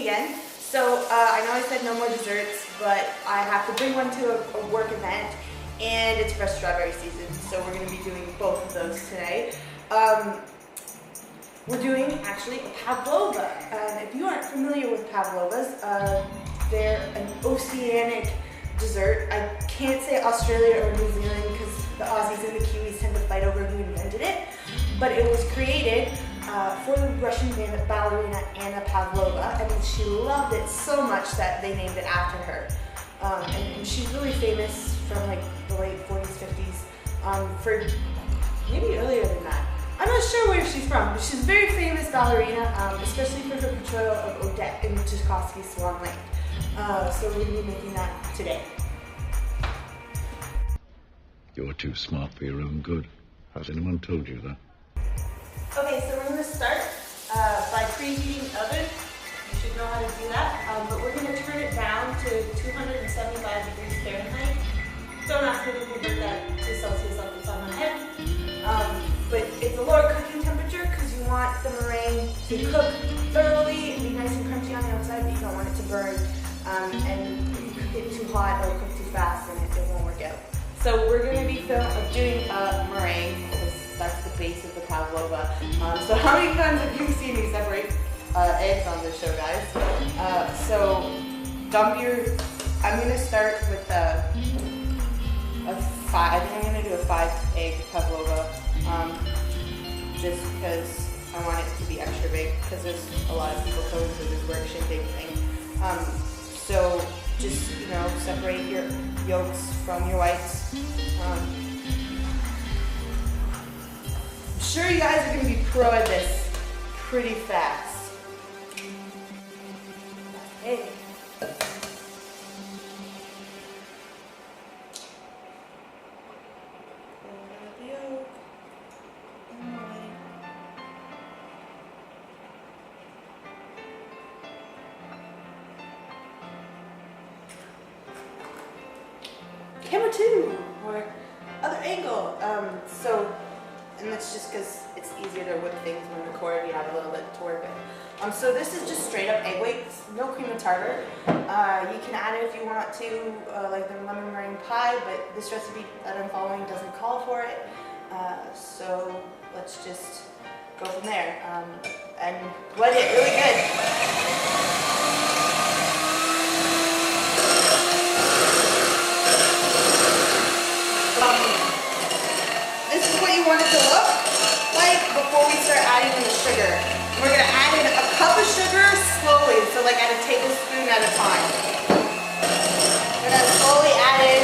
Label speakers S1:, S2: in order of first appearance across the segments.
S1: again. So I know I said no more desserts, but I have to bring one to a work event, and it's fresh strawberry season, so we're going to be doing both of those today. We're doing actually a Pavlova. If you aren't familiar with Pavlovas, they're an oceanic dessert. I can't say Australia or New Zealand because the Aussies and the Kiwis tend to fight over who invented it, but it was created for the Russian ballerina Anna Pavlova, and she loved it so much that they named it after her. And she's really famous from like the late 40s, 50s, for maybe earlier than that. I'm not sure where she's from, but she's a very famous ballerina, especially for her portrayal of Odette in Tchaikovsky's Swan Lake. So we're going to be making that today.
S2: You're too smart for your own good. Has anyone told you that?
S1: Okay, so we're going to start by preheating the oven. You should know how to do that. But we're going to turn it down to 275 degrees Fahrenheit. Don't ask me to convert that to Celsius off the top of my head. But it's a lower cooking temperature because you want the meringue to cook thoroughly and be nice and crunchy on the outside, but you don't want it to burn. And if you cook it too hot or cook too fast, then it won't work out. So we're going to be doing meringue because that's the base of the Pavlova. So how many times have you seen me separate eggs on this show, guys? So dump your, I'm going to start with a 5, I think I'm going to do a 5-egg Pavlova, just because I want it to be extra big, because there's a lot of people going through this work big thing. So just, you know, separate your yolks from your whites. I'm sure you guys are going to be pro at this pretty fast. Hey. Camera 2, or other angle. And that's just because it's easier to whip things when record. You have a little bit to work with. So this is just straight up egg whites, no cream of tartar. You can add it if you want to, like the lemon meringue pie, but this recipe that I'm following doesn't call for it. So let's just go from there. And wet it really good. This is what you want it to look like before we start adding in the sugar. We're going to add in a cup of sugar slowly, so like at a tablespoon at a time. We're going to slowly add in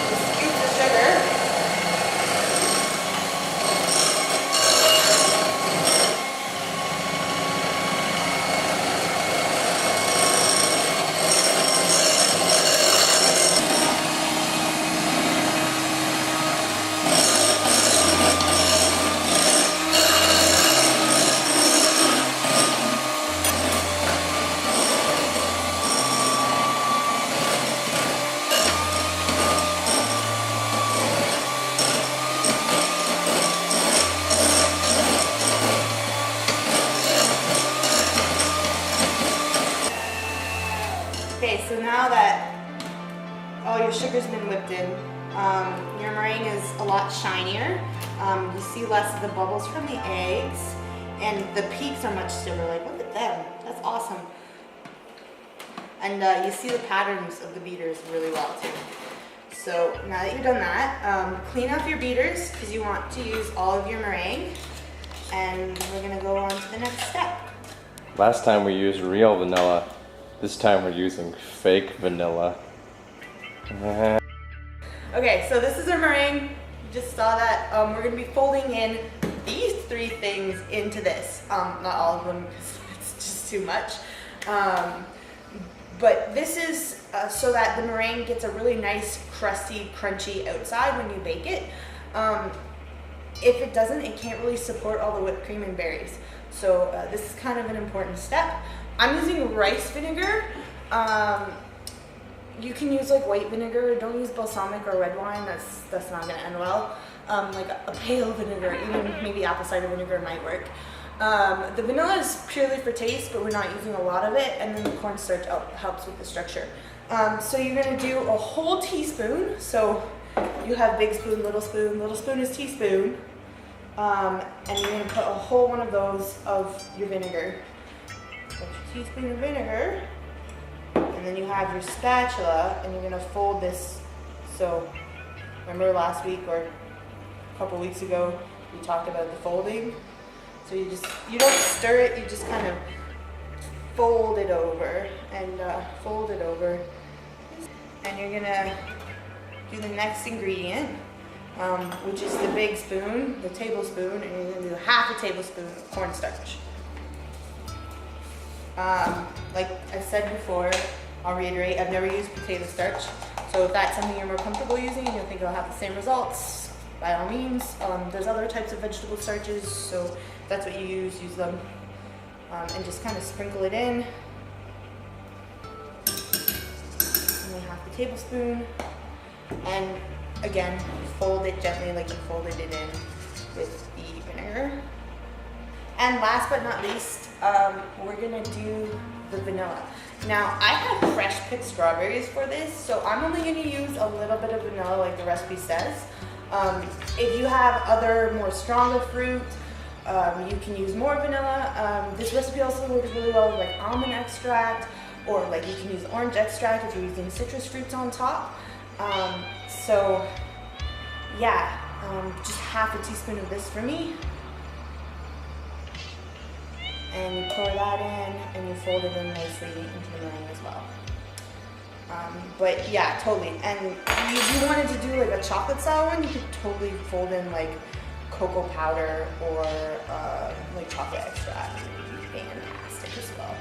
S1: the scoops of sugar. Okay, so now that all your sugar's been whipped in, your meringue is a lot shinier. You see less of the bubbles from the eggs, and the peaks are much stiffer. Like, look at them. That's awesome. And you see the patterns of the beaters really well too. So now that you've done that, clean off your beaters because you want to use all of your meringue. And we're gonna go on to the next step.
S3: Last time we used real vanilla. This time we're using fake vanilla.
S1: Okay, so this is our meringue. You just saw that. We're going to be folding in these 3 things into this. Not all of them, because it's just too much. But this is so that the meringue gets a really nice, crusty, crunchy outside when you bake it. If it doesn't, it can't really support all the whipped cream and berries. So this is kind of an important step. I'm using rice vinegar. You can use like white vinegar. Don't use balsamic or red wine. That's not gonna end well. Like a pale vinegar, even maybe apple cider vinegar might work. The vanilla is purely for taste, but we're not using a lot of it, and then the cornstarch helps with the structure. So you're gonna do a whole teaspoon. So you have big spoon, little spoon is teaspoon. And you're gonna put a whole one of those of your vinegar. So a teaspoon of vinegar. And then you have your spatula, and you're gonna fold this. So remember last week or a couple weeks ago, we talked about the folding. So you don't stir it, you just kind of fold it over and fold it over. And you're gonna do the next ingredient, which is the big spoon, the tablespoon, and you're gonna do half a tablespoon of cornstarch. Like I said before, I'll reiterate, I've never used potato starch. So if that's something you're more comfortable using and you think it'll have the same results, by all means. There's other types of vegetable starches, so if that's what you use them. And just kind of sprinkle it in. And then half the tablespoon. And again, fold it gently like you folded it in with the vinegar. And last but not least, we're gonna do the vanilla. Now, I have fresh picked strawberries for this, so I'm only gonna use a little bit of vanilla like the recipe says. If you have other more stronger fruit, you can use more vanilla. This recipe also works really well with like almond extract, or like you can use orange extract if you're using citrus fruits on top. So yeah, just half a teaspoon of this for me. And you pour that in and you fold it in nicely into the meringue as well. But yeah, totally. And if you wanted to do like a chocolate style one, you could totally fold in like cocoa powder or like chocolate extract. It would be fantastic as well.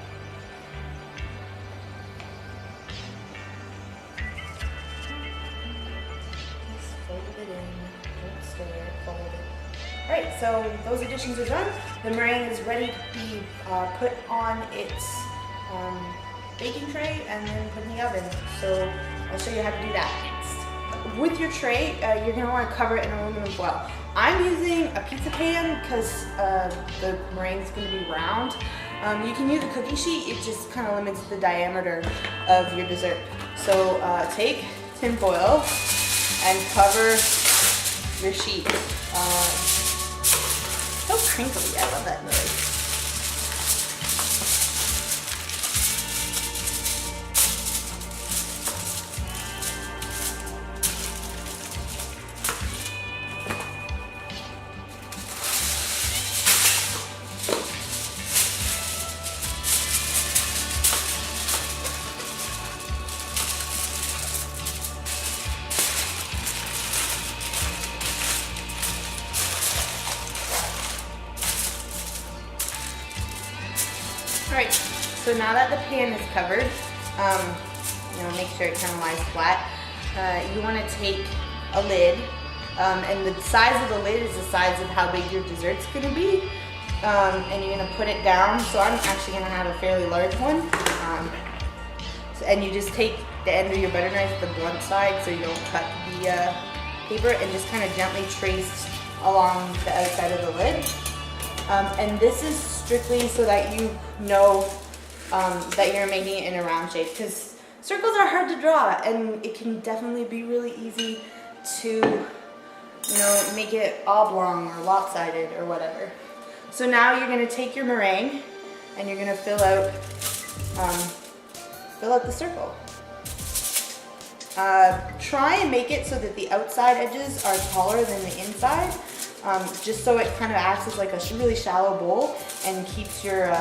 S1: Just fold it in, don't stir it, fold it. Alright, so those additions are done. The meringue is ready to be put on its baking tray and then put in the oven. So I'll show you how to do that next. With your tray, you're going to want to cover it in aluminum foil. I'm using a pizza pan because the meringue is going to be round. You can use a cookie sheet, it just kind of limits the diameter of your dessert. So take tin foil and cover your sheet. So crinkly, I love that noise. Alright, so now that the pan is covered, make sure it kind of lies flat. You want to take a lid, and the size of the lid is the size of how big your dessert's going to be. And you're going to put it down. So I'm actually going to have a fairly large one. And you just take the end of your butter knife, the blunt side, so you don't cut the paper, and just kind of gently trace along the outside of the lid. And this is strictly so that you know that you're making it in a round shape, because circles are hard to draw and it can definitely be really easy to make it oblong or lopsided or whatever. So now you're going to take your meringue and you're going to fill out the circle. Try and make it so that the outside edges are taller than the inside. Just so it kind of acts as like a really shallow bowl and keeps your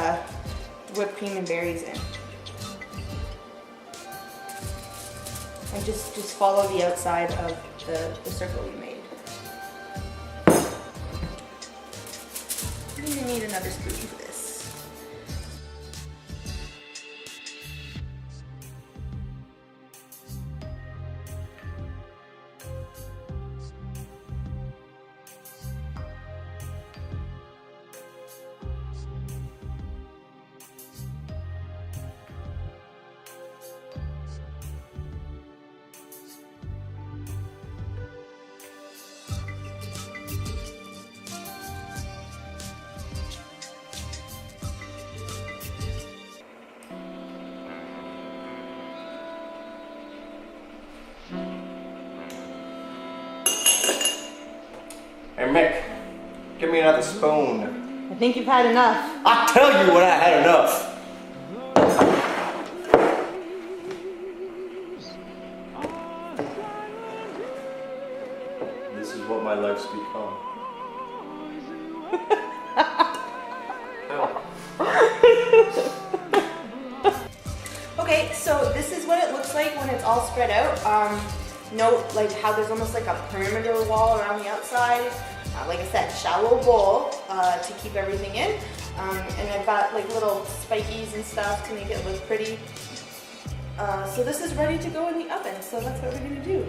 S1: whipped cream and berries in. And just follow the outside of the circle you made. You need another spoon for this.
S3: Mick, give me another spoon.
S1: I think you've had enough.
S3: I'll tell you when I had enough. This is what my life's become.
S1: Okay, so this is what it looks like when it's all spread out. Note like how there's almost like a perimeter wall around the outside. Like I said, shallow bowl to keep everything in. And I've got like little spikies and stuff to make it look pretty. So this is ready to go in the oven, so that's what we're gonna do.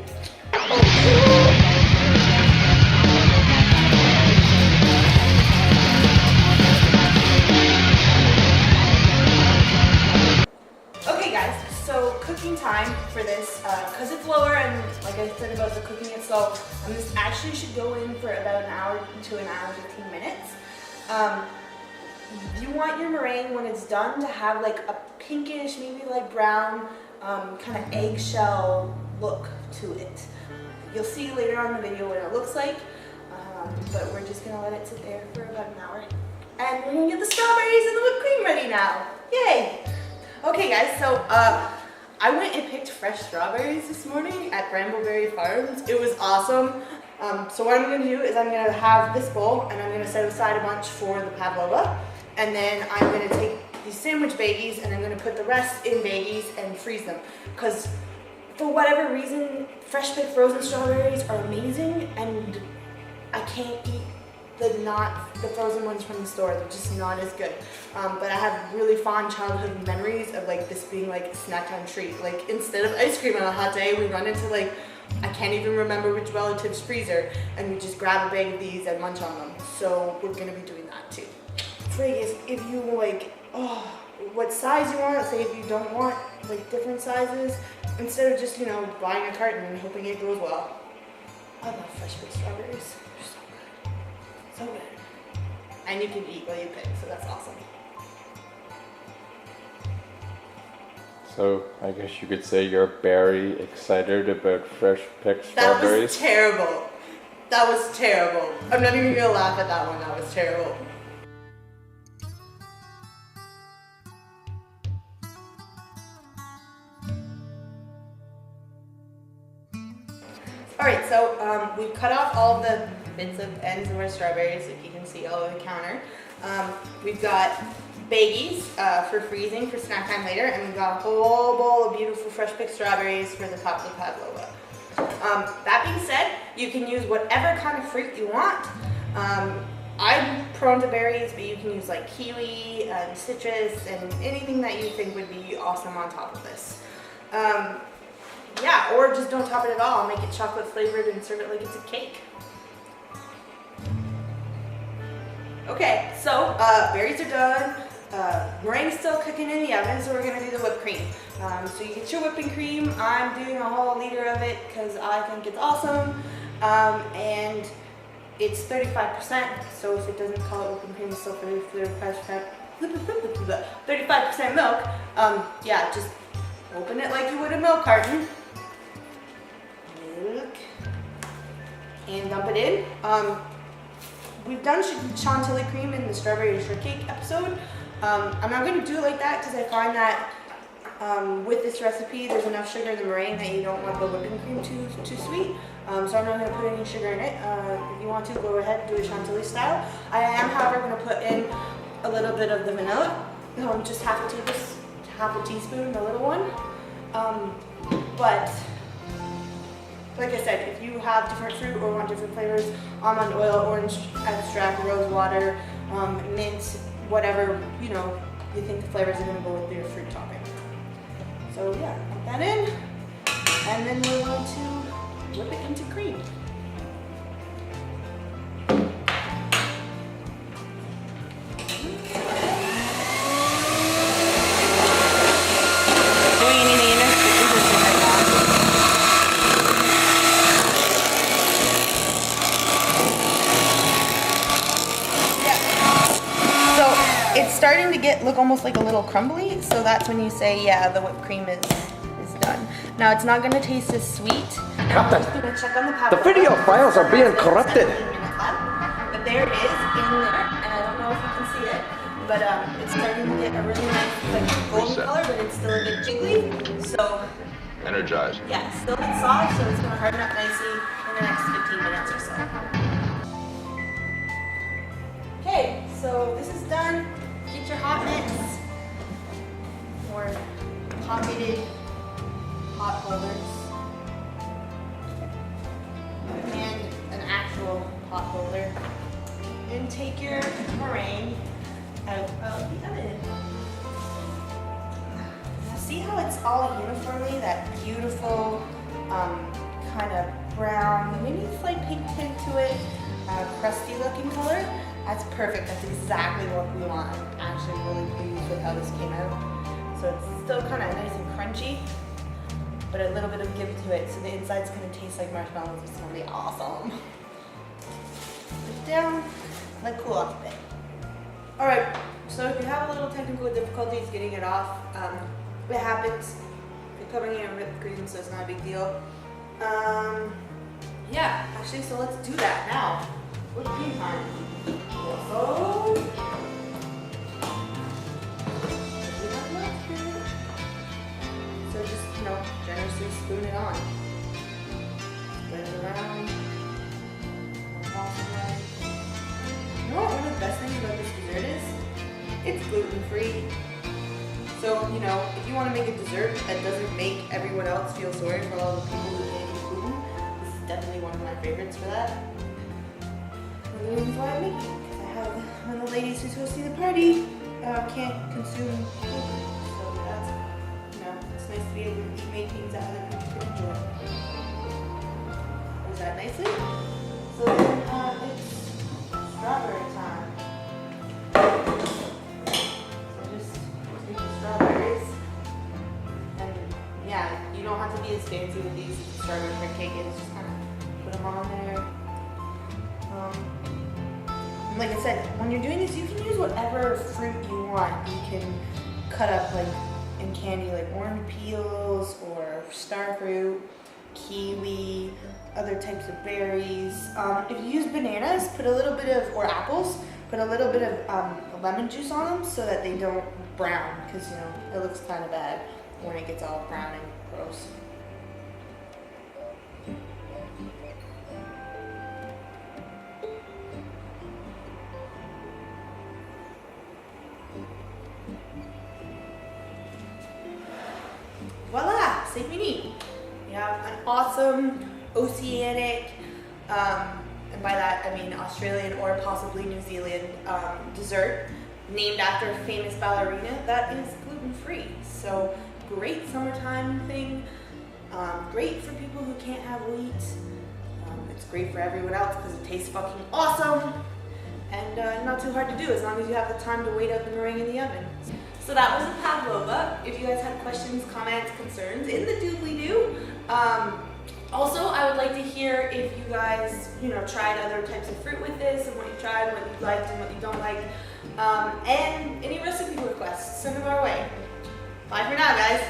S1: Okay guys, so cooking time for this, because it's lower and like I said about the cooking itself, this actually should go in for about an hour to an hour 15 minutes. You want your meringue when it's done to have like a pinkish, maybe like brown, kind of eggshell look to it. You'll see later on in the video what it looks like, but we're just gonna let it sit there for about an hour. And we're gonna get the strawberries and the whipped cream ready now. Yay! Okay guys, so I went and picked fresh strawberries this morning at Brambleberry Farms. It was awesome. So what I'm going to do is I'm going to have this bowl and I'm going to set aside a bunch for the Pavlova. And then I'm going to take these sandwich baggies and I'm going to put the rest in baggies and freeze them. Because for whatever reason, fresh picked frozen strawberries are amazing and I can't eat the frozen ones from the store. They're just not as good. But I have really fond childhood memories of like this being like a snack time treat. Like instead of ice cream on a hot day, we run into like, I can't even remember which relative's freezer, and we just grab a bag of these and munch on them. So we're gonna be doing that too. Frig is if you like, what size you want, say if you don't want like different sizes, instead of just, you know, buying a carton and hoping it grows well. I love fresh picked strawberries. So good. And you can eat what you pick, so that's awesome.
S3: So I guess you could say you're very excited about fresh picked strawberries.
S1: That was terrible. That was terrible. I'm not even gonna laugh at that one. That was terrible. Alright, so we've cut off all the bits of ends of our strawberries, like you can see all over the counter. We've got baggies for freezing for snack time later, and we've got a whole bowl of beautiful fresh picked strawberries for the top of the Pavlova. That being said, you can use whatever kind of fruit you want. I'm prone to berries, but you can use like kiwi and citrus and anything that you think would be awesome on top of this. Yeah, or just don't top it at all. Make it chocolate flavored and serve it like it's a cake. Okay, so berries are done. Meringue's still cooking in the oven, so we're gonna do the whipped cream. So you get your whipping cream. I'm doing a whole liter of it because I think it's awesome. And it's 35%, so if it doesn't call it whipping cream, it's still 35%. 35% milk. Yeah, just open it like you would a milk carton. Milk. And dump it in. We've done chantilly cream in the strawberry shortcake episode. I'm not going to do it like that because I find that with this recipe there's enough sugar in the meringue that you don't want the whipping cream too sweet. So I'm not going to put any sugar in it. If you want to, go ahead and do it chantilly style. I am, however, going to put in a little bit of the vanilla, just half a teaspoon, the little one. But like I said, if you have different fruit or want different flavors, almond oil, orange extract, rose water, mint, whatever, you know, you think the flavors are going to go with your fruit topping. So yeah, put that in, and then we're going to whip it into cream. Starting to look almost like a little crumbly, so that's when you say, yeah, the whipped cream is done. Now it's not going to taste as sweet.
S4: Captain,
S1: Check on the
S4: the video files are being corrupted.
S1: there it is in there, and I don't know if you can see it, but it's starting to get a really nice like golden color, but it's still a bit jiggly. So
S4: Energized.
S1: yeah, it's still a bit soft, so it's gonna harden up nicely in the next 15 minutes or so. Okay, so this is done. Get your hot mix or pocketed hot holders and an actual pot holder, and take your meringue out of the oven. Now see how it's all uniformly that beautiful kind of brown, maybe slight pink tint to it, crusty looking color. That's perfect. That's exactly what we want. I'm actually really pleased with how this came out. So it's still kind of nice and crunchy, but a little bit of give to it. So the inside's going to taste like marshmallows. It's going to be awesome. Put it down, let it cool off a bit. All right, so if you have a little technical difficulties getting it off, it happens. You're covering it in whipped cream, so it's not a big deal. Yeah, actually, so let's do that now. Whipped cream time. So just, generously spoon it on. Spread it around. You know what one of the best things about this dessert is? It's gluten-free. So, if you want to make a dessert that doesn't make everyone else feel sorry for all the people who can't eat gluten, this is definitely one of my favorites for that. One of the reasons why I make it. One of the ladies who's hosting the party can't consume gluten, so that's, it's nice to be able to make things that other people can enjoy. Was that nicely? So then it's strawberry time. So just take the strawberries, and yeah, you don't have to be as fancy with these strawberry shortcake. It's just kind of put them on there. Like I said, when you're doing this, you can use whatever fruit you want. You can cut up like in candy, like orange peels or star fruit, kiwi, other types of berries. If you use bananas, put a little bit of, or apples, put a little bit of lemon juice on them so that they don't brown, because it looks kind of bad when it gets all brown and gross. Voila, safe and neat. You have an awesome oceanic, and by that I mean Australian or possibly New Zealand dessert named after a famous ballerina that is gluten-free. So great summertime thing, great for people who can't have wheat. It's great for everyone else because it tastes fucking awesome, and not too hard to do as long as you have the time to wait out the meringue in the oven. So that was a pavlova. If you guys had questions, comments, concerns, in the doobly-doo. Also, I would like to hear if you guys, tried other types of fruit with this, and what you tried, what you liked, and what you don't like. And any recipe requests, send them our way. Bye for now, guys.